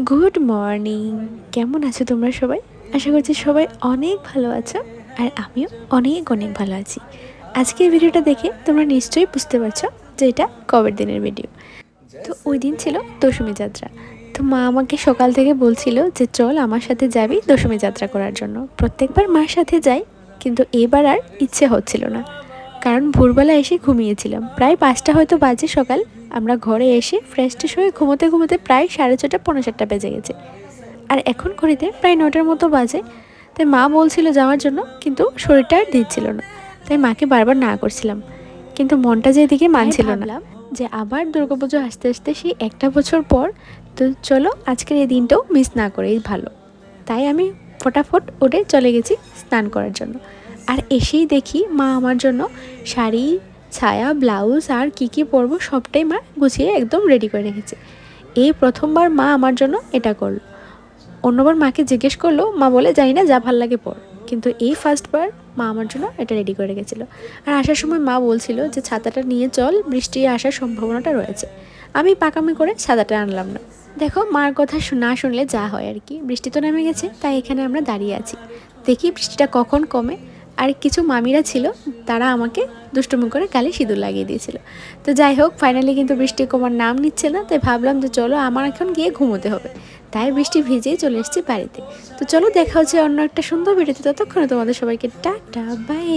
Good morning. কেমন আছো তোমরা সবাই? আশা করছি সবাই অনেক ভালো আছো, আর আমিও অনেক অনেক ভালো আছি। আজকের ভিডিওটা দেখে তোমরা নিশ্চয়ই বুঝতে পারছো যে এটা কবের দিনের ভিডিও। তো ওই দিন ছিল দশমী যাত্রা। তো মা আমাকে সকাল থেকে বলছিল যে চল আমার সাথে যাবি দশমী যাত্রা করার জন্য। প্রত্যেকবার মার সাথে যাই, কিন্তু এবার আর ইচ্ছে হচ্ছিল না, কারণ ভোরবেলা এসে ঘুমিয়েছিলাম। প্রায় 5টা হয়তো বাজে সকাল। আমরা ঘরে এসে ফ্রেশ ট্রেশ হয়ে ঘুমোতে ঘুমোতে প্রায় 6:30 পৌনে 7টা বেজে গেছে। আর এখন ঘড়িতে প্রায় 9টার মতো বাজে। তাই মা বলছিল যাওয়ার জন্য, কিন্তু শরীরটা আর দিচ্ছিল না। তাই মাকে বারবার না করছিলাম, কিন্তু মনটা যেদিকে মানছিল না। যে আবার দুর্গাপুজো আসতে আসতে সেই একটা বছর পর, তো চলো আজকের এই দিনটাও মিস না করেই ভালো। তাই আমি ফটাফট উঠে চলে গেছি স্নান করার জন্য। আর এসেই দেখি মা আমার জন্য শাড়ি, ছায়া, ব্লাউজ আর কী পরবো সবটাই মা গুছিয়ে একদম রেডি করে রেখেছে। এই প্রথমবার মা আমার জন্য এটা করলো। অন্যবার মাকে জিজ্ঞেস করলো, মা বলে জানি না, যা ভাল লাগে পর। কিন্তু এই ফার্স্টবার মা আমার জন্য এটা রেডি করে রেখেছিলো। আর আসার সময় মা বলছিল যে ছাতাটা নিয়ে চল, বৃষ্টি আসার সম্ভাবনাটা রয়েছে। আমি পাকামি করে ছাতাটা আনলাম না। দেখো, মার কথা না শুনলে যা হয় আর কি। বৃষ্টি তো নেমে গেছে, তাই এখানে আমরা দাঁড়িয়ে আছি, দেখি বৃষ্টিটা কখন কমে। আর কিছু মামিরা ছিল, তারা আমাকে দুষ্টুমি করে গালে সিঁদুর লাগিয়ে দিয়েছিল। তো যাই হোক, ফাইনালি কিন্তু বৃষ্টি কমার নাম নিচ্ছে না। তাই ভাবলাম যে চলো আমার এখন গিয়ে ঘুমোতে হবে। তাই বৃষ্টি ভিজেই চলে এসেছি বাড়িতে। তো চলো দেখা হচ্ছে অন্য একটা সুন্দর ভিডিওতে। ততক্ষণে তোমাদের সবাইকে টাটা, বাই।